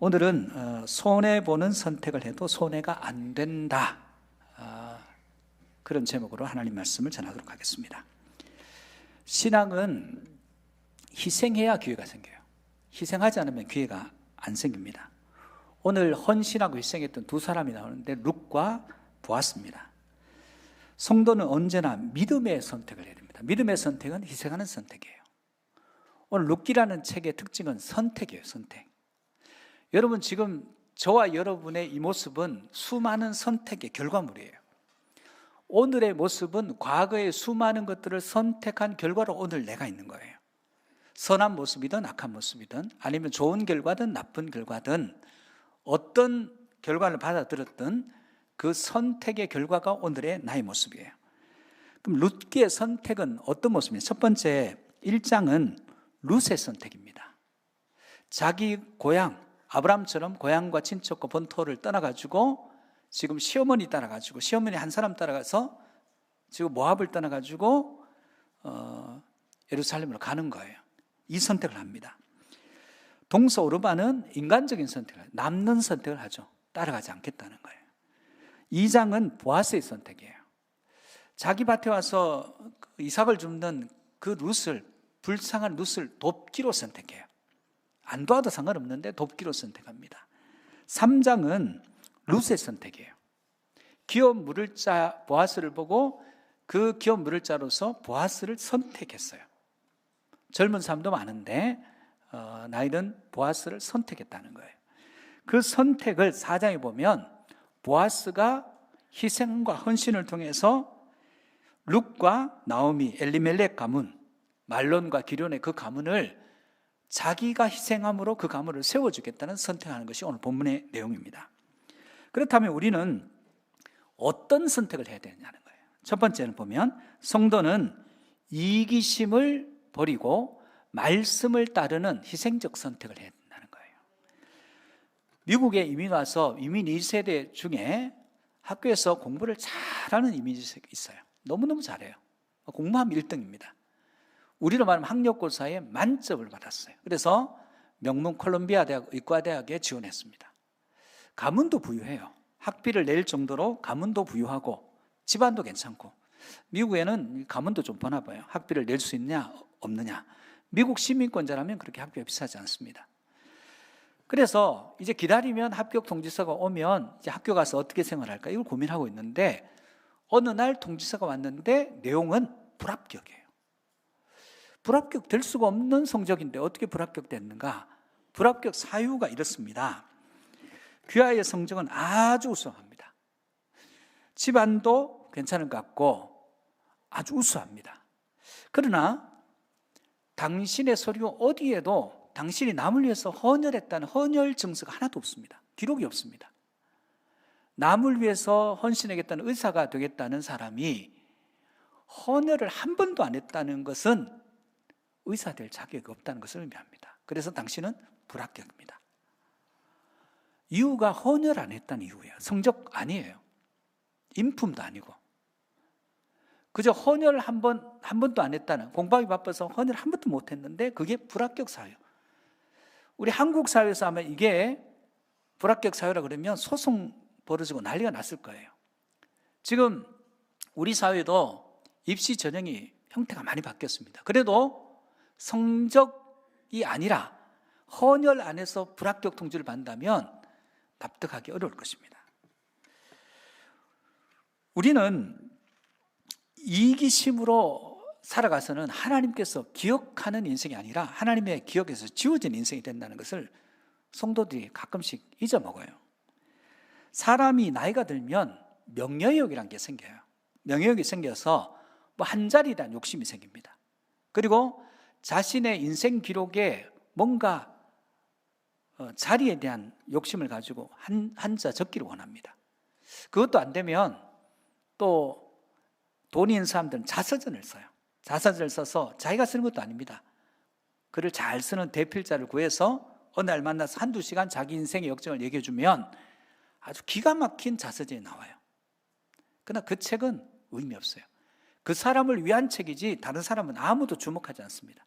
오늘은 손해보는 선택을 해도 손해가 안 된다, 그런 제목으로 하나님 말씀을 전하도록 하겠습니다. 신앙은 희생해야 기회가 생겨요. 희생하지 않으면 기회가 안 생깁니다. 오늘 헌신하고 희생했던 두 사람이 나오는데 룻과 보아스입니다. 성도는 언제나 믿음의 선택을 해야 됩니다. 믿음의 선택은 희생하는 선택이에요. 오늘 룻기라는 책의 특징은 선택이에요. 선택. 여러분, 지금 저와 여러분의 이 모습은 수많은 선택의 결과물이에요. 오늘의 모습은 과거의 수많은 것들을 선택한 결과로 오늘 내가 있는 거예요. 선한 모습이든 악한 모습이든 아니면 좋은 결과든 나쁜 결과든 어떤 결과를 받아들였든 그 선택의 결과가 오늘의 나의 모습이에요. 그럼 룻기의 선택은 어떤 모습이에요? 첫 번째 1장은 룻의 선택입니다. 자기 고향, 아브라함처럼 고향과 친척과 본토를 떠나가지고 지금 시어머니 따라가지고 시어머니 한 사람 따라가서 지금 모압을 떠나가지고 예루살렘으로 가는 거예요. 이 선택을 합니다. 동서 오르반은 인간적인 선택을, 남는 선택을 하죠. 따라가지 않겠다는 거예요. 2장은 보아스의 선택이에요. 자기 밭에 와서 이삭을 줍는 그 룻을, 불쌍한 룻을 돕기로 선택해요. 안 도와도 상관없는데 돕기로 선택합니다. 3장은 룻의 선택이에요. 기업 물을 자 보아스를 보고 그 기업 물을 자로서 보아스를 선택했어요. 젊은 사람도 많은데 나이든 보아스를 선택했다는 거예요. 그 선택을 4장에 보면 보아스가 희생과 헌신을 통해서 룻과 나오미, 엘리멜렉 가문, 말론과 기련의 그 가문을 자기가 희생함으로 그 가문을 세워주겠다는 선택하는 것이 오늘 본문의 내용입니다. 그렇다면 우리는 어떤 선택을 해야 되느냐는 거예요. 첫 번째는 보면 성도는 이기심을 버리고 말씀을 따르는 희생적 선택을 해야 된다는 거예요. 미국에 이민 와서 이민 2세대 중에 학교에서 공부를 잘하는 이민이 있어요. 너무너무 잘해요. 공부하면 1등입니다. 우리로 말하면 학력고사에 만점을 받았어요. 그래서 명문 콜롬비아 대학 의과대학에 지원했습니다. 가문도 부유해요. 학비를 낼 정도로 가문도 부유하고 집안도 괜찮고. 미국에는 가문도 좀 버나 봐요. 학비를 낼 수 있냐 없느냐. 미국 시민권자라면 그렇게 학비가 비싸지 않습니다. 그래서 이제 기다리면 합격 통지서가 오면 이제 학교 가서 어떻게 생활할까 이걸 고민하고 있는데 어느 날 통지서가 왔는데 내용은 불합격이에요. 불합격 될 수가 없는 성적인데 어떻게 불합격됐는가? 불합격 사유가 이렇습니다. 귀하의 성적은 아주 우수합니다. 집안도 괜찮은 것 같고 아주 우수합니다. 그러나 당신의 서류 어디에도 당신이 남을 위해서 헌혈했다는 헌혈 증서가 하나도 없습니다. 기록이 없습니다. 남을 위해서 헌신하겠다는 의사가 되겠다는 사람이 헌혈을 한 번도 안 했다는 것은 의사 될 자격이 없다는 것을 의미합니다. 그래서 당신은 불합격입니다. 이유가 헌혈 안 했다는 이유예요. 성적 아니에요. 인품도 아니고. 그저 헌혈 한 번도 안 했다는, 공부하기 바빠서 헌혈 한 번도 못 했는데 그게 불합격 사유. 우리 한국 사회에서 하면 이게 불합격 사유라 그러면 소송 벌어지고 난리가 났을 거예요. 지금 우리 사회도 입시 전형이 형태가 많이 바뀌었습니다. 그래도 성적이 아니라 헌혈 안에서 불합격 통지를 받는다면 납득하기 어려울 것입니다. 우리는 이기심으로 살아가서는 하나님께서 기억하는 인생이 아니라 하나님의 기억에서 지워진 인생이 된다는 것을 성도들이 가끔씩 잊어먹어요. 사람이 나이가 들면 명예욕이라는 게 생겨요. 명예욕이 생겨서 뭐 한 자리에 대한 욕심이 생깁니다. 그리고 자신의 인생 기록에 뭔가 자리에 대한 욕심을 가지고 한자 적기를 원합니다. 그것도 안 되면 또 돈이 있는 사람들은 자서전을 써요. 자서전을 써서 자기가 쓰는 것도 아닙니다. 글을 잘 쓰는 대필자를 구해서 어느 날 만나서 한두 시간 자기 인생의 역정을 얘기해 주면 아주 기가 막힌 자서전이 나와요. 그러나 그 책은 의미 없어요. 그 사람을 위한 책이지 다른 사람은 아무도 주목하지 않습니다.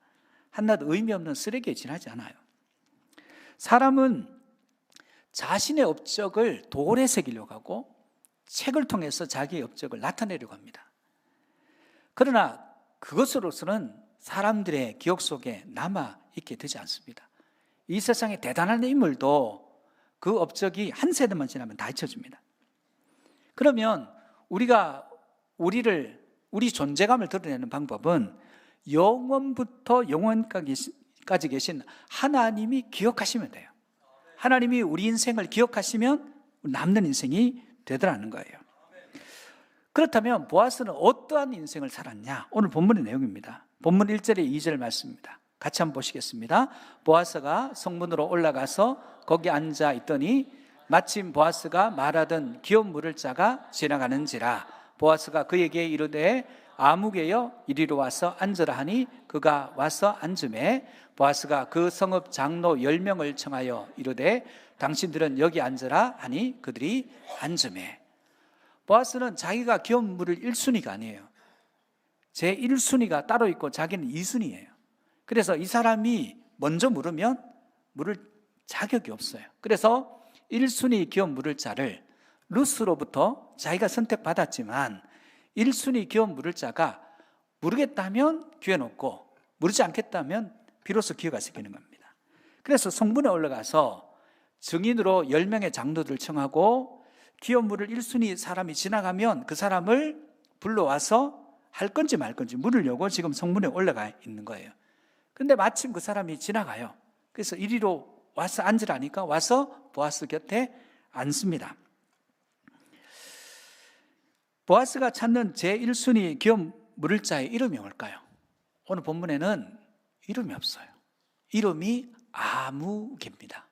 한낱 의미 없는 쓰레기에 지나지 않아요. 사람은 자신의 업적을 돌에 새기려고 하고 책을 통해서 자기의 업적을 나타내려고 합니다. 그러나 그것으로서는 사람들의 기억 속에 남아있게 되지 않습니다. 이 세상에 대단한 인물도 그 업적이 한 세대만 지나면 다 잊혀집니다. 그러면 우리가 우리 존재감을 드러내는 방법은 영원부터 영원까지 계신 하나님이 기억하시면 돼요. 하나님이 우리 인생을 기억하시면 남는 인생이 되더라는 거예요. 그렇다면 보아스는 어떠한 인생을 살았냐? 오늘 본문의 내용입니다. 본문 1절에 2절 말씀입니다. 같이 한번 보시겠습니다. 보아스가 성문으로 올라가서 거기 앉아 있더니 마침 보아스가 말하던 기업 물을 자가 지나가는지라. 보아스가 그에게 이르되 아무개여 이리로 와서 앉으라 하니 그가 와서 앉음에 보아스가 그 성읍 장로 10명을 청하여 이르되 당신들은 여기 앉으라 하니 그들이 앉음에. 보아스는 자기가 기업 물을 1순위가 아니에요. 제 1순위가 따로 있고 자기는 2순위예요. 그래서 이 사람이 먼저 물으면 물을 자격이 없어요. 그래서 1순위 기업 물을 자를 루스로부터 자기가 선택받았지만 1순위 기업 물을 자가 모르겠다면 기회 놓고 모르지 않겠다면 비로소 기회가 생기는 겁니다. 그래서 성문에 올라가서 증인으로 10명의 장로들을 청하고 기업 물을 1순위 사람이 지나가면 그 사람을 불러와서 할 건지 말 건지 물으려고 지금 성문에 올라가 있는 거예요. 근데 마침 그 사람이 지나가요. 그래서 이리로 와서 앉으라니까 와서 보아스 곁에 앉습니다. 보아스가 찾는 제1순위 기업 물을 자의 이름이 뭘까요? 오늘 본문에는 이름이 없어요. 이름이 아무개입니다.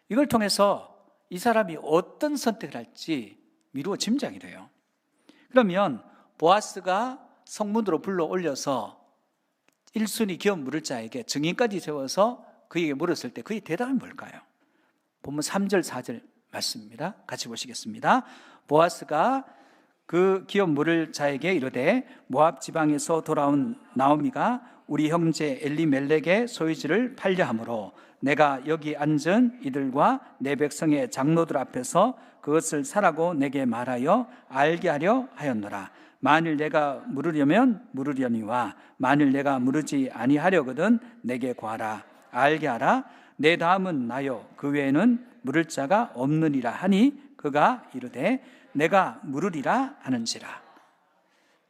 이걸 통해서 이 사람이 어떤 선택을 할지 미루어 짐작이 돼요. 그러면 보아스가 성문으로 불러 올려서 1순위 기업 물을 자에게 증인까지 세워서 그에게 물었을 때 그의 대답이 뭘까요? 본문 3절 4절 말씀입니다. 같이 보시겠습니다. 보아스가 그 기업 물을 자에게 이르되 모압 지방에서 돌아온 나오미가 우리 형제 엘리멜렉의 소유지를 팔려 함으로 내가 여기 앉은 이들과 내 백성의 장로들 앞에서 그것을 사라고 내게 말하여 알게 하려 하였노라. 만일 내가 물으려면 물으려니와 만일 내가 물으지 아니하려거든 내게 구하라. 알게 하라. 내 다음은 나요 그 외에는 물을 자가 없느니라 하니 그가 이르되 내가 물으리라 하는지라.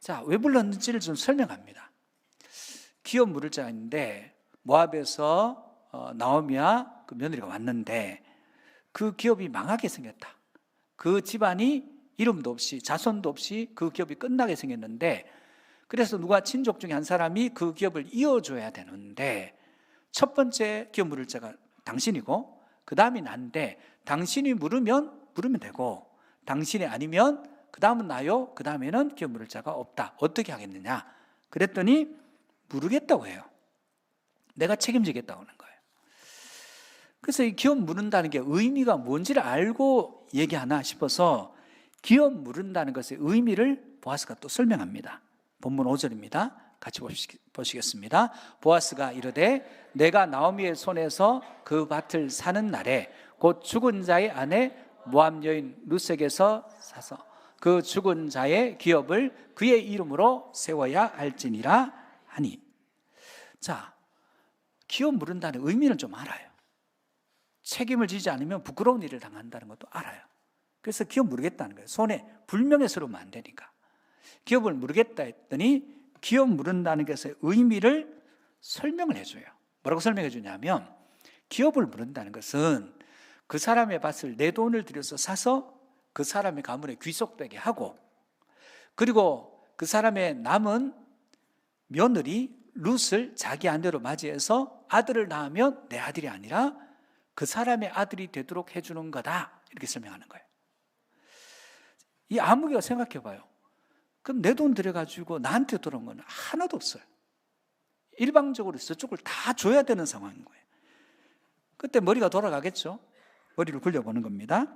자, 왜 불렀는지를 좀 설명합니다. 기업 물을 자가 있는데 모압에서 나오미와 그 며느리가 왔는데 그 기업이 망하게 생겼다. 그 집안이 이름도 없이 자손도 없이 그 기업이 끝나게 생겼는데 그래서 누가 친족 중에 한 사람이 그 기업을 이어줘야 되는데 첫 번째 기업 물을 자가 당신이고 그 다음이 난데 당신이 물으면 되고 당신이 아니면 그 다음은 나요 그 다음에는 기업 물을 자가 없다. 어떻게 하겠느냐? 그랬더니 물으겠다고 해요. 내가 책임지겠다고 하는 거예요. 그래서 이 기업 물은다는 게 의미가 뭔지를 알고 얘기하나 싶어서 기업 물은다는 것의 의미를 보아스가 또 설명합니다. 본문 5절입니다. 같이 보시겠습니다. 보아스가 이르되 내가 나오미의 손에서 그 밭을 사는 날에 곧 죽은 자의 아내 모압 여인 룻에게서 사서 그 죽은 자의 기업을 그의 이름으로 세워야 할지니라 하니. 자, 기업 물은다는 의미는 좀 알아요. 책임을 지지 않으면 부끄러운 일을 당한다는 것도 알아요. 그래서 기업 물겠다는 거예요. 손에 불명예스러우면 안 되니까. 기업을 물겠다 했더니 기업 물은다는 것의 의미를 설명을 해줘요. 뭐라고 설명해 주냐면 기업을 물은다는 것은 그 사람의 밭을 내 돈을 들여서 사서 그 사람의 가문에 귀속되게 하고 그리고 그 사람의 남은 며느리 룻을 자기 아내로 맞이해서 아들을 낳으면 내 아들이 아니라 그 사람의 아들이 되도록 해주는 거다. 이렇게 설명하는 거예요. 이 아무개가 생각해 봐요. 그럼 내 돈 들여가지고 나한테 들어온 건 하나도 없어요. 일방적으로 저쪽을 다 줘야 되는 상황인 거예요. 그때 머리가 돌아가겠죠. 머리를 굴려보는 겁니다.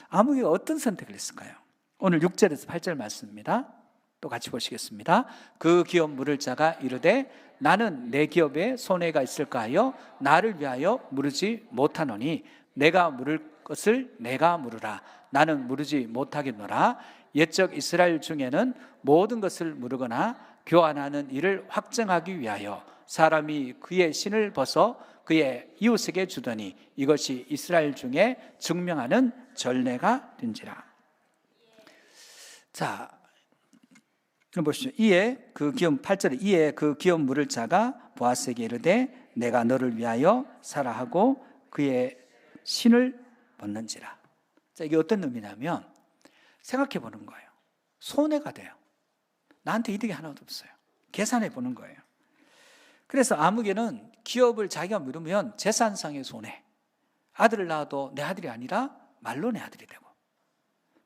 아무개가 어떤 선택을 했을까요? 오늘 6절에서 8절 말씀입니다. 또 같이 보시겠습니다. 그 기업 물을 자가 이르되 나는 내 기업에 손해가 있을까 하여 나를 위하여 물으지 못하노니 내가 물을 것을 내가 물으라. 나는 물으지 못하겠노라. 옛적 이스라엘 중에는 모든 것을 물으거나 교환하는 일을 확정하기 위하여 사람이 그의 신을 벗어 그의 이웃에게 주더니 이것이 이스라엘 중에 증명하는 전례가 된지라. 자, 그럼 보시죠. 이에 그 기업 8절에 이에 그 기업 물을 자가 보아스에게 이르되 내가 너를 위하여 사라 하고 그의 신을 벗는지라. 자, 이게 어떤 의미냐면 생각해 보는 거예요. 손해가 돼요. 나한테 이득이 하나도 없어요. 계산해 보는 거예요. 그래서 아무개는 기업을 자기가 물으면 재산상의 손해. 아들을 낳아도 내 아들이 아니라 말로 내 아들이 되고,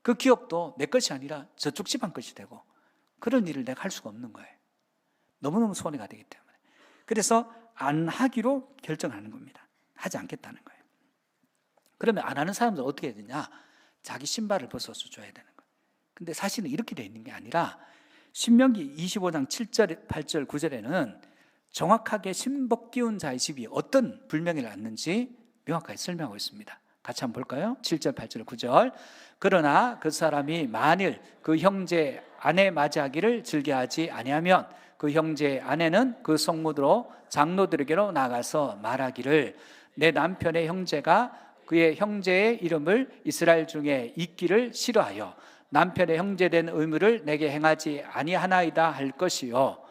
그 기업도 내 것이 아니라 저쪽 집안 것이 되고, 그런 일을 내가 할 수가 없는 거예요. 너무너무 손해가 되기 때문에. 그래서 안 하기로 결정하는 겁니다. 하지 않겠다는 거예요. 그러면 안 하는 사람들은 어떻게 해야 되냐? 자기 신발을 벗어서 줘야 되는 거예요. 근데 사실은 이렇게 돼 있는 게 아니라 신명기 25장 7절, 8절, 9절에는 정확하게 신복 끼운 자의 집이 어떤 불명예를 안는지 명확하게 설명하고 있습니다. 같이 한번 볼까요? 7절, 8절, 9절. 그러나 그 사람이 만일 그 형제 아내 맞이하기를 즐겨하지 아니하면 그 형제 아내는 그 성문으로 장로들에게로 나가서 말하기를 내 남편의 형제가 그의 형제의 이름을 이스라엘 중에 잊기를 싫어하여 남편의 형제된 의무를 내게 행하지 아니하나이다 할 것이요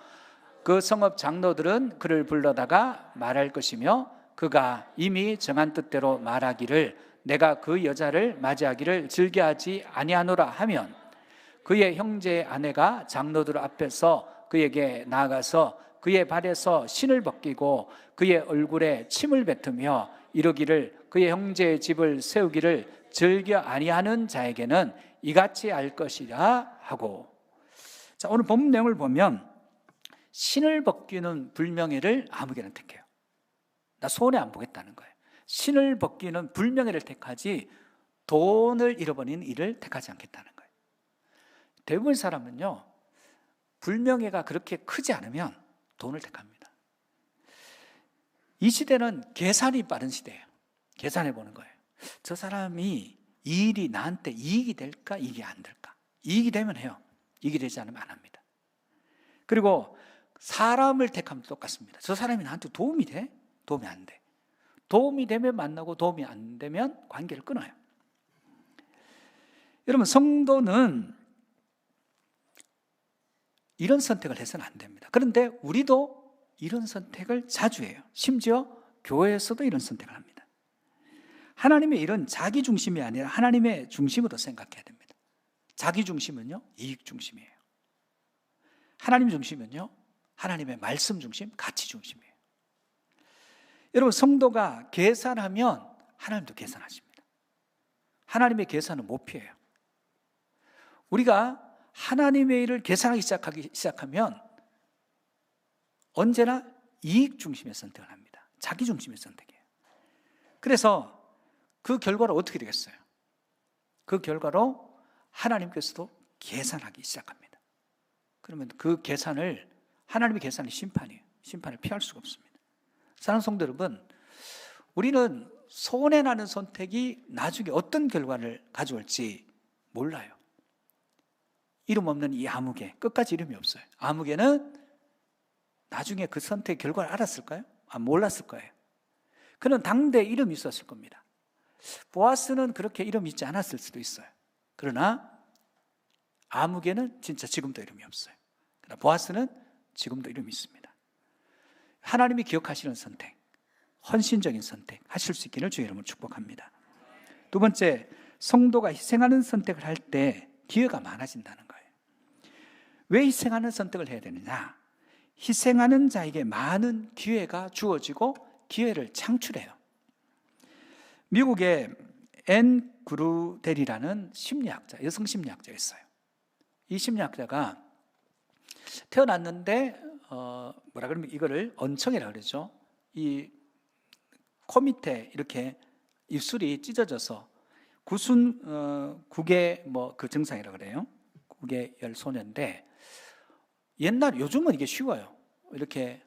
그 성읍 장로들은 그를 불러다가 말할 것이며 그가 이미 정한 뜻대로 말하기를 내가 그 여자를 맞이하기를 즐겨하지 아니하노라 하면 그의 형제의 아내가 장로들 앞에서 그에게 나아가서 그의 발에서 신을 벗기고 그의 얼굴에 침을 뱉으며 이르기를 그의 형제의 집을 세우기를 즐겨 아니하는 자에게는 이같이 할 것이라 하고. 자, 오늘 본문 내용을 보면 신을 벗기는 불명예를 아무개는 택해요. 나 손해 안 보겠다는 거예요. 신을 벗기는 불명예를 택하지 돈을 잃어버리는 일을 택하지 않겠다는 거예요. 대부분 사람은요, 불명예가 그렇게 크지 않으면 돈을 택합니다. 이 시대는 계산이 빠른 시대예요. 계산해 보는 거예요. 저 사람이 이 일이 나한테 이익이 될까, 이익이 안 될까? 이익이 되면 해요. 이익이 되지 않으면 안 합니다. 그리고 사람을 택하면 똑같습니다. 저 사람이 나한테 도움이 돼? 도움이 안 돼. 도움이 되면 만나고 도움이 안 되면 관계를 끊어요. 여러분, 성도는 이런 선택을 해서는 안 됩니다. 그런데 우리도 이런 선택을 자주 해요. 심지어 교회에서도 이런 선택을 합니다. 하나님의 일은 자기 중심이 아니라 하나님의 중심으로 생각해야 됩니다. 자기 중심은요, 이익 중심이에요. 하나님 중심은요, 하나님의 말씀 중심, 가치 중심이에요. 여러분, 성도가 계산하면 하나님도 계산하십니다. 하나님의 계산은 못 피해요. 우리가 하나님의 일을 계산하기 시작하면 언제나 이익 중심의 선택을 합니다. 자기 중심의 선택이에요. 그래서 그 결과로 어떻게 되겠어요? 그 결과로 하나님께서도 계산하기 시작합니다. 그러면 그 계산을, 하나님의 계산이 심판이에요. 심판을 피할 수가 없습니다. 사랑하는 성도 여러분, 우리는 손해나는 선택이 나중에 어떤 결과를 가져올지 몰라요. 이름 없는 이 아무개, 끝까지 이름이 없어요. 아무개는 나중에 그 선택 결과를 알았을까요? 몰랐을 거예요. 그는 당대 이름이 있었을 겁니다. 보아스는 그렇게 이름이 있지 않았을 수도 있어요. 그러나 아무개는 진짜 지금도 이름이 없어요. 그러나 보아스는 지금도 이름이 있습니다. 하나님이 기억하시는 선택, 헌신적인 선택 하실 수 있기를 주의 이름으로 축복합니다. 두 번째, 성도가 희생하는 선택을 할 때 기회가 많아진다는 거예요. 왜 희생하는 선택을 해야 되느냐? 희생하는 자에게 많은 기회가 주어지고 기회를 창출해요. 미국의 앤 그루델이라는 심리학자, 여성 심리학자가 있어요. 이 심리학자가 태어났는데 뭐라 그러면 이거를 언청이라고 그러죠. 이 코 밑에 이렇게 입술이 찢어져서 구개 그 증상이라고 그래요. 구개열 소년인데 요즘은 이게 쉬워요. 이렇게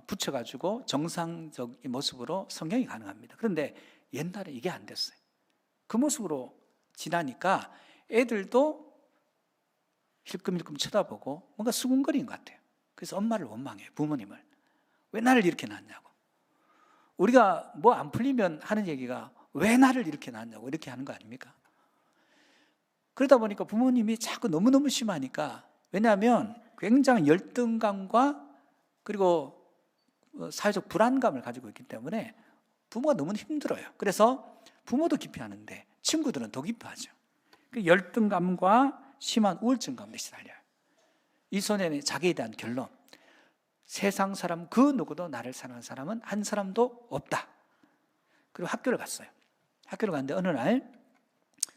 붙여가지고 정상적인 모습으로 성형이 가능합니다. 그런데 옛날에 이게 안 됐어요. 그 모습으로 지나니까 애들도 힐끔힐끔 쳐다보고 뭔가 수군거리는 것 같아요. 그래서 엄마를 원망해요. 부모님을. 왜 나를 이렇게 낳았냐고. 우리가 뭐 안 풀리면 하는 얘기가 왜 나를 이렇게 낳았냐고 이렇게 하는 거 아닙니까? 그러다 보니까 부모님이 자꾸 너무너무 심하니까, 왜냐하면 굉장히 열등감과 그리고 사회적 불안감을 가지고 있기 때문에 부모가 너무 힘들어요. 그래서 부모도 기피하는데 친구들은 더 기피하죠. 그 열등감과 심한 우울증 가운데 시달려요. 이 소년의 자기에 대한 결론, 세상 사람 그 누구도 나를 사랑하는 사람은 한 사람도 없다. 그리고 학교를 갔어요. 학교를 갔는데 어느 날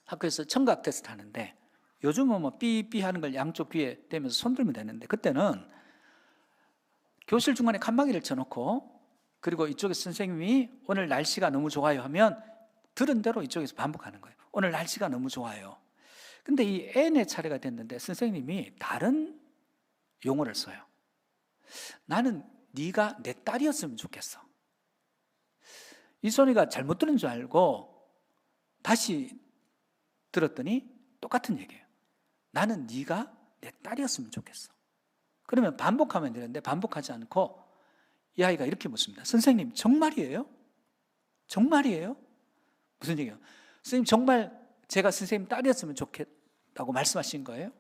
학교에서 청각 테스트 하는데, 요즘은 뭐 삐삐 하는 걸 양쪽 귀에 대면서 손 들면 되는데, 그때는 교실 중간에 칸막이를 쳐놓고, 그리고 이쪽에 선생님이 오늘 날씨가 너무 좋아요 하면 들은 대로 이쪽에서 반복하는 거예요. 오늘 날씨가 너무 좋아요. 근데 이 N의 차례가 됐는데 선생님이 다른 용어를 써요. 나는 네가 내 딸이었으면 좋겠어. 이 소리가 잘못 들은 줄 알고 다시 들었더니 똑같은 얘기예요. 나는 네가 내 딸이었으면 좋겠어. 그러면 반복하면 되는데 반복하지 않고 이 아이가 이렇게 묻습니다. 선생님, 정말이에요? 정말이에요? 무슨 얘기예요? 선생님, 정말 제가 선생님 딸이었으면 좋겠다고 말씀하신 거예요?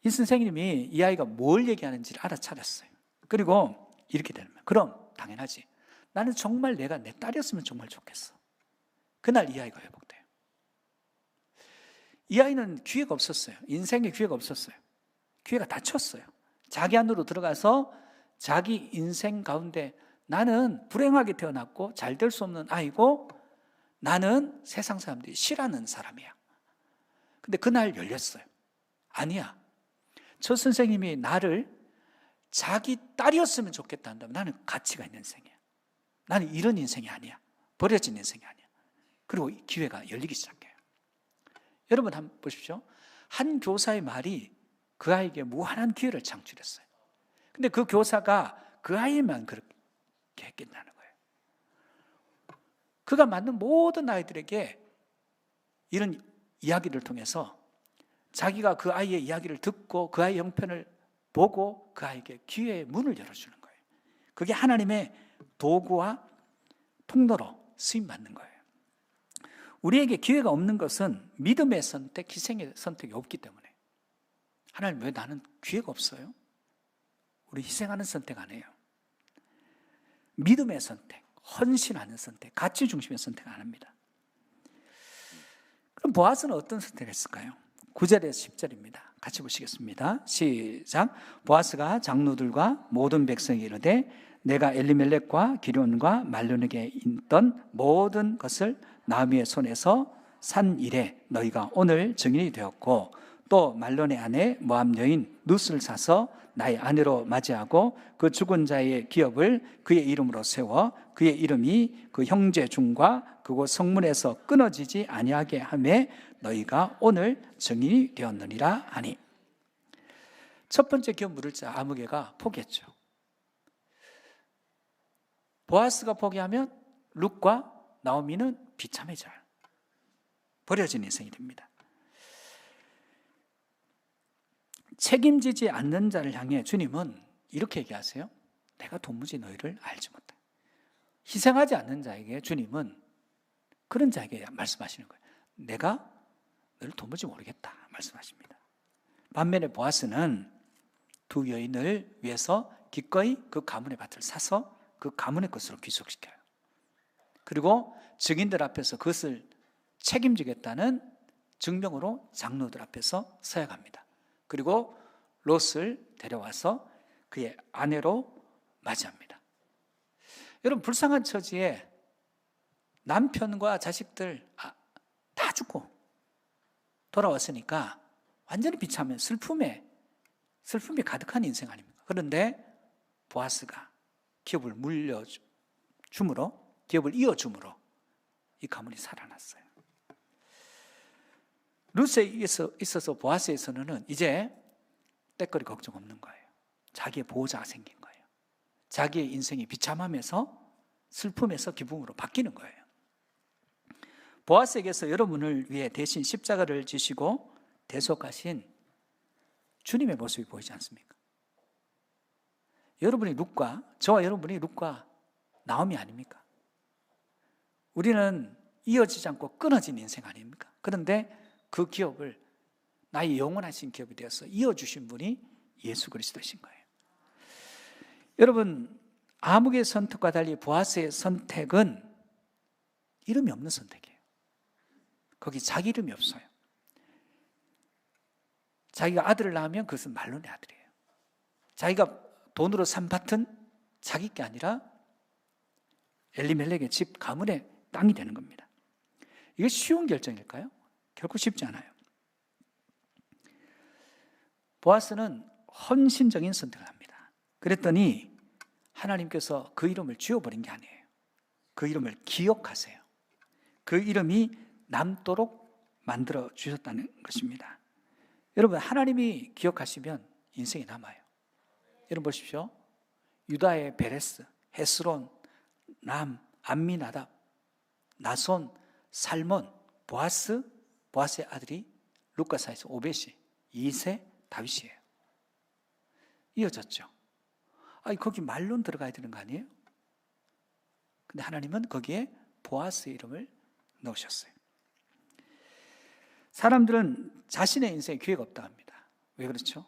이 선생님이 이 아이가 뭘 얘기하는지를 알아차렸어요. 그리고 이렇게 되는 거예요. 그럼 당연하지. 나는 정말 내가 내 딸이었으면 정말 좋겠어. 그날 이 아이가 회복돼요. 이 아이는 기회가 없었어요. 인생에 기회가 없었어요. 기회가 닫혔어요. 자기 안으로 들어가서 자기 인생 가운데 나는 불행하게 태어났고 잘 될 수 없는 아이고 나는 세상 사람들이 싫어하는 사람이야. 근데 그날 열렸어요. 아니야. 저 선생님이 나를 자기 딸이었으면 좋겠다 한다면 나는 가치가 있는 인생이야. 나는 이런 인생이 아니야. 버려진 인생이 아니야. 그리고 기회가 열리기 시작해요. 여러분 한번 보십시오. 한 교사의 말이 그 아이에게 무한한 기회를 창출했어요. 근데 그 교사가 그 아이만 그렇게 했겠다는 거예요. 그가 만난 모든 아이들에게 이런 이야기를 통해서 자기가 그 아이의 이야기를 듣고 그 아이의 형편을 보고 그 아이에게 기회의 문을 열어주는 거예요. 그게 하나님의 도구와 통로로 쓰임받는 거예요. 우리에게 기회가 없는 것은 믿음의 선택, 희생의 선택이 없기 때문에. 하나님, 왜 나는 기회가 없어요? 우리 희생하는 선택 안 해요. 믿음의 선택, 헌신하는 선택, 가치 중심의 선택 안 합니다. 그럼 보아스는 어떤 선택을 했을까요? 9절에서 10절입니다. 같이 보시겠습니다. 시작. 보아스가 장로들과 모든 백성에게 이르되 내가 엘리멜렉과 기럧과 말론에게 있던 모든 것을 나오미의 손에서 산 이래 너희가 오늘 증인이 되었고, 또 말론의 아내 모압 여인 룻을 사서 나의 아내로 맞이하고 그 죽은 자의 기업을 그의 이름으로 세워 그의 이름이 그 형제 중과 그곳 성문에서 끊어지지 아니하게 하매 너희가 오늘 증인이 되었느니라 하니. 첫 번째 기업 물을 자 아무개가 포기했죠. 보아스가 포기하면 룻과 나오미는 비참해져요. 버려진 인생이 됩니다. 책임지지 않는 자를 향해 주님은 이렇게 얘기하세요. 내가 도무지 너희를 알지 못해. 희생하지 않는 자에게 주님은 그런 자에게 말씀하시는 거예요. 내가 너를 도무지 모르겠다 말씀하십니다. 반면에 보아스는 두 여인을 위해서 기꺼이 그 가문의 밭을 사서 그 가문의 것으로 귀속시켜요. 그리고 증인들 앞에서 그것을 책임지겠다는 증명으로 장로들 앞에서 서약합니다. 그리고 롯을 데려와서 그의 아내로 맞이합니다. 여러분, 불쌍한 처지에 남편과 자식들 다 죽고 돌아왔으니까 완전히 비참한 슬픔이 가득한 인생 아닙니까? 그런데 보아스가 기업을 기업을 이어줌으로 이 가문이 살아났어요. 룻에 있어서 보아스에서는 이제 때거리 걱정 없는 거예요. 자기의 보호자가 생긴 거예요. 자기의 인생이 비참함에서 슬픔에서 기쁨으로 바뀌는 거예요. 보아스에게서 여러분을 위해 대신 십자가를 지시고 대속하신 주님의 모습이 보이지 않습니까? 여러분이 룻과, 저와 여러분이 룻과 나옴이 아닙니까? 우리는 이어지지 않고 끊어진 인생 아닙니까? 그런데 그 기업을 나의 영원하신 기업이 되어서 이어주신 분이 예수 그리스도이신 거예요. 여러분, 아무개의 선택과 달리 보아스의 선택은 이름이 없는 선택이에요. 거기 자기 이름이 없어요. 자기가 아들을 낳으면 그것은 말론의 아들이에요. 자기가 돈으로 산 밭은 자기 게 아니라 엘리멜렉의 집 가문의 땅이 되는 겁니다. 이게 쉬운 결정일까요? 결코 쉽지 않아요. 보아스는 헌신적인 선택을 합니다. 그랬더니 하나님께서 그 이름을 지워버린 게 아니에요. 그 이름을 기억하세요. 그 이름이 남도록 만들어 주셨다는 것입니다. 여러분, 하나님이 기억하시면 인생이 남아요. 여러분 보십시오. 유다의 베레스, 헤스론, 람, 암미나답, 나손, 살몬, 보아스의 아들이 룻과사에서 오벳이 2세 다윗이에요. 이어졌죠. 거기 말론 들어가야 되는 거 아니에요? 근데 하나님은 거기에 보아스의 이름을 넣으셨어요. 사람들은 자신의 인생에 기회가 없다 합니다. 왜 그렇죠?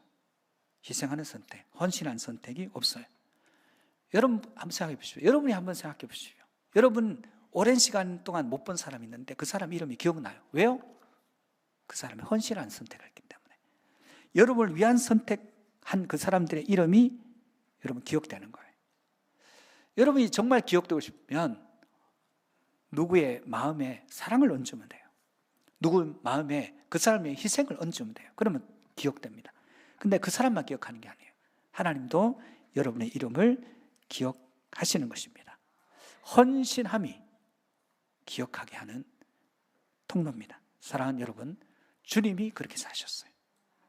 희생하는 선택, 헌신한 선택이 없어요. 여러분 한번 생각해 보십시오. 여러분이 한번 생각해 보십시오. 여러분 오랜 시간 동안 못 본 사람이 있는데 그 사람 이름이 기억나요. 왜요? 그 사람이 헌신한 선택을 했기 때문에. 여러분을 위한 선택한 그 사람들의 이름이 여러분 기억되는 거예요. 여러분이 정말 기억되고 싶으면 누구의 마음에 사랑을 얹으면 돼요. 누구 마음에 그 사람의 희생을 얹으면 돼요. 그러면 기억됩니다. 근데 그 사람만 기억하는 게 아니에요. 하나님도 여러분의 이름을 기억하시는 것입니다. 헌신함이 기억하게 하는 통로입니다. 사랑하는 여러분, 주님이 그렇게 사셨어요.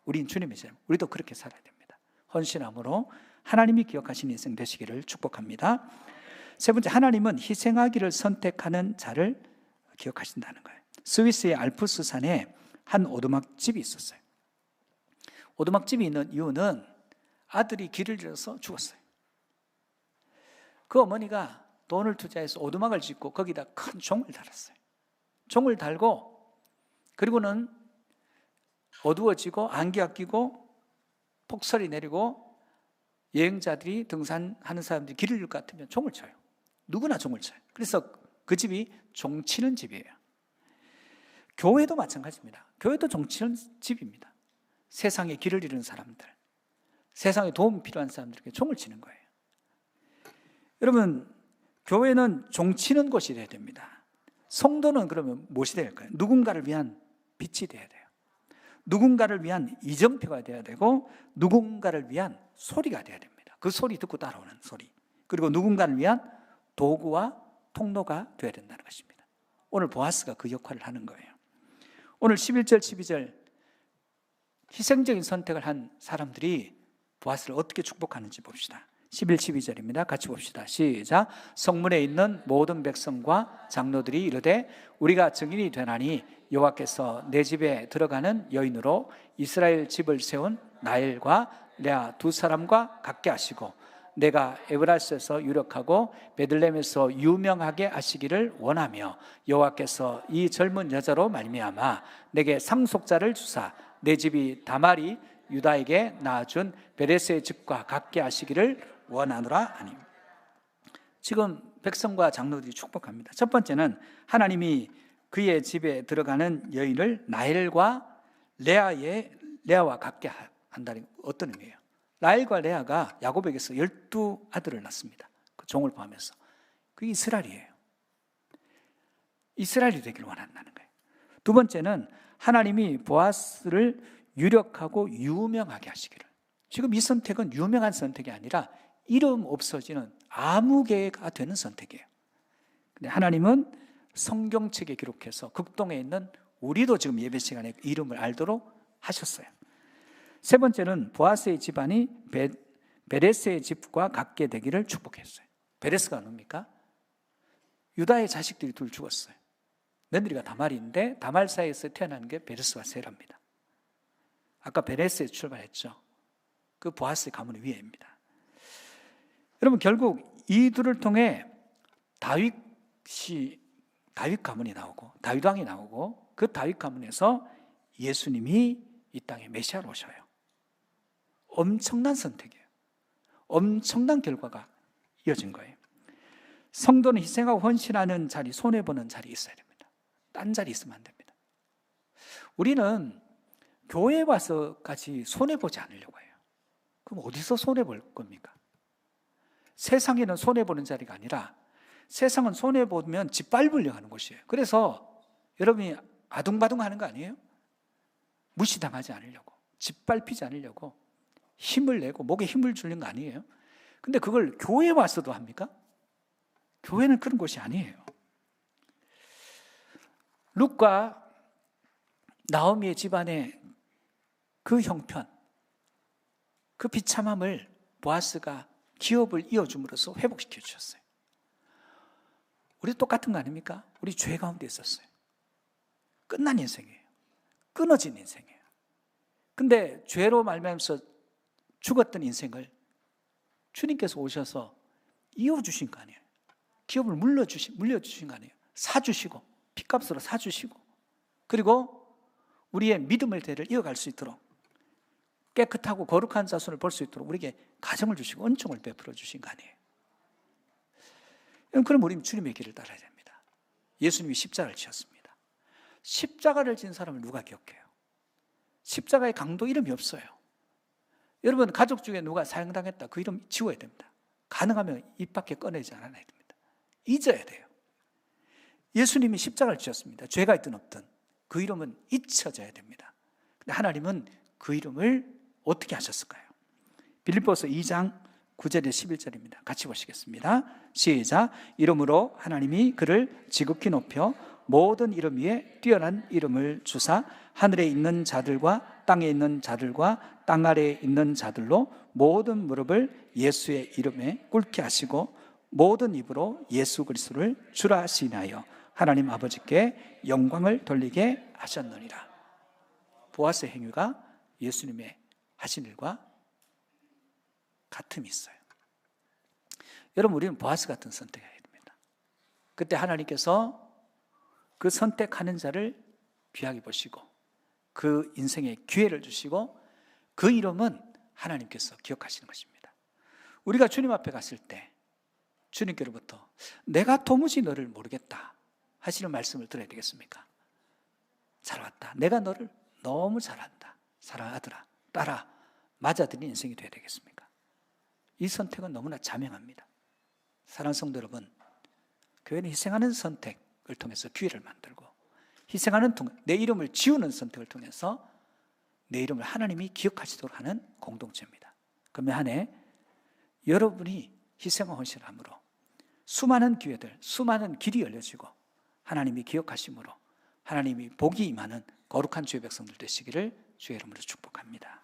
우린 주님의 사람, 우리도 그렇게 살아야 됩니다. 헌신함으로 하나님이 기억하신 인생 되시기를 축복합니다. 세 번째, 하나님은 희생하기를 선택하는 자를 기억하신다는 거예요. 스위스의 알프스 산에 한 오두막집이 있었어요. 오두막집이 있는 이유는 아들이 길을 잃어서 죽었어요. 그 어머니가 돈을 투자해서 오두막을 짓고 거기다 큰 종을 달았어요. 종을 달고 그리고는 어두워지고 안개가 끼고 폭설이 내리고 여행자들이 등산하는 사람들이 길을 잃을 것 같으면 종을 쳐요. 누구나 종을 쳐요. 그래서 그 집이 종치는 집이에요. 교회도 마찬가지입니다. 교회도 종치는 집입니다. 세상에 길을 잃은 사람들, 세상에 도움이 필요한 사람들에게 종을 치는 거예요. 여러분, 교회는 종치는 곳이 되어야 됩니다. 성도는 그러면 무엇이 될까요? 누군가를 위한 빛이 되어야 돼요. 누군가를 위한 이정표가 되어야 되고 누군가를 위한 소리가 되어야 됩니다. 그 소리 듣고 따라오는 소리. 그리고 누군가를 위한 도구와 통로가 되어야 된다는 것입니다. 오늘 보아스가 그 역할을 하는 거예요. 오늘 11절, 12절 희생적인 선택을 한 사람들이 보아스를 어떻게 축복하는지 봅시다. 11, 12절입니다. 같이 봅시다. 시작. 성문에 있는 모든 백성과 장로들이 이르되 우리가 증인이 되나니 여호와께서 내 집에 들어가는 여인으로 이스라엘 집을 세운 나엘과 레아 두 사람과 같게 하시고 내가 에브라스에서 유력하고 베들레헴에서 유명하게 하시기를 원하며 여호와께서 이 젊은 여자로 말미암아 내게 상속자를 주사 내 집이 다말이 유다에게 낳아준 베레스의 집과 같게 하시기를 원하노라 하니. 지금 백성과 장로들이 축복합니다. 첫 번째는 하나님이 그의 집에 들어가는 여인을 나엘과 레아와 같게 한다는 어떤 의미예요? 라헬과 레아가 야곱에게서 12아들을 낳습니다. 그 종을 포함해서. 그게 이스라엘이에요. 이스라엘이 되기를 원한다는 거예요. 두 번째는 하나님이 보아스를 유력하고 유명하게 하시기를. 지금 이 선택은 유명한 선택이 아니라 이름 없어지는 아무개가 되는 선택이에요. 근데 하나님은 성경책에 기록해서 극동에 있는 우리도 지금 예배 시간에 이름을 알도록 하셨어요. 세 번째는 보아스의 집안이 베레스의 집과 같게 되기를 축복했어요. 베레스가 뭡니까? 유다의 자식들이 둘 죽었어요. 며느리가 다말인데 다말 사이에서 태어난 게 베레스와 세라입니다. 아까 베레스에 출발했죠. 그 보아스의 가문의 위에입니다. 여러분 결국 이 둘을 통해 다윗 가문이 나오고 다윗 왕이 나오고 그 다윗 가문에서 예수님이 이 땅에 메시아로 오셔요. 엄청난 선택이에요. 엄청난 결과가 이어진 거예요. 성도는 희생하고 헌신하는 자리, 손해보는 자리 있어야 됩니다. 딴 자리 있으면 안 됩니다. 우리는 교회에 와서까지 손해보지 않으려고 해요. 그럼 어디서 손해볼 겁니까? 세상에는 손해보는 자리가 아니라 세상은 손해보면 짓밟으려고 하는 곳이에요. 그래서 여러분이 아둥바둥 하는 거 아니에요? 무시당하지 않으려고, 짓밟히지 않으려고 힘을 내고 목에 힘을 주는 거 아니에요? 근데 그걸 교회에 와서도 합니까? 교회는 그런 곳이 아니에요. 룻과 나오미의 집안의 그 형편, 그 비참함을 보아스가 기업을 이어줌으로써 회복시켜 주셨어요. 우리 똑같은 거 아닙니까? 우리 죄 가운데 있었어요. 끝난 인생이에요. 끊어진 인생이에요. 근데 죄로 말미암아서 죽었던 인생을 주님께서 오셔서 이어주신 거 아니에요. 기업을 물려주신 거 아니에요. 사주시고 핏값으로 사주시고 그리고 우리의 믿음의 대를 이어갈 수 있도록 깨끗하고 거룩한 자손을 볼 수 있도록 우리에게 가정을 주시고 은총을 베풀어 주신 거 아니에요. 그럼 우리는 주님의 길을 따라야 됩니다. 예수님이 십자가를 지었습니다. 십자가를 진 사람을 누가 기억해요? 십자가의 강도 이름이 없어요. 여러분 가족 중에 누가 사형당했다 그 이름 지워야 됩니다. 가능하면 입 밖에 꺼내지 않아야 됩니다. 잊어야 돼요. 예수님이 십자가를 지었습니다. 죄가 있든 없든 그 이름은 잊혀져야 됩니다. 근데 하나님은 그 이름을 어떻게 하셨을까요? 빌립보서 2장 9절에 11절입니다. 같이 보시겠습니다. 시작. 이름으로 하나님이 그를 지극히 높여 모든 이름 위에 뛰어난 이름을 주사 하늘에 있는 자들과 땅에 있는 자들과 땅 아래에 있는 자들로 모든 무릎을 예수의 이름에 꿇게 하시고 모든 입으로 예수 그리스도를 주라 하시나요 하나님 아버지께 영광을 돌리게 하셨느니라. 보아스의 행위가 예수님의 하신 일과 같음이 있어요. 여러분 우리는 보아스 같은 선택을 해야 됩니다. 그때 하나님께서 그 선택하는 자를 귀하게 보시고 그 인생에 기회를 주시고 그 이름은 하나님께서 기억하시는 것입니다. 우리가 주님 앞에 갔을 때 주님께로부터 내가 도무지 너를 모르겠다 하시는 말씀을 들어야 되겠습니까? 잘 왔다. 내가 너를 너무 잘한다. 사랑하더라. 따라 맞아들인 인생이 되어야 되겠습니까? 이 선택은 너무나 자명합니다. 사랑하는 성도 여러분, 교회는 희생하는 선택을 통해서 기회를 만들고 희생하는 내 이름을 지우는 선택을 통해서 내 이름을 하나님이 기억하시도록 하는 공동체입니다. 그러면 한 해 여러분이 희생과 헌신함으로 수많은 기회들, 수많은 길이 열려지고 하나님이 기억하심으로 하나님이 복이 임하는 거룩한 주의 백성들 되시기를 주의 이름으로 축복합니다.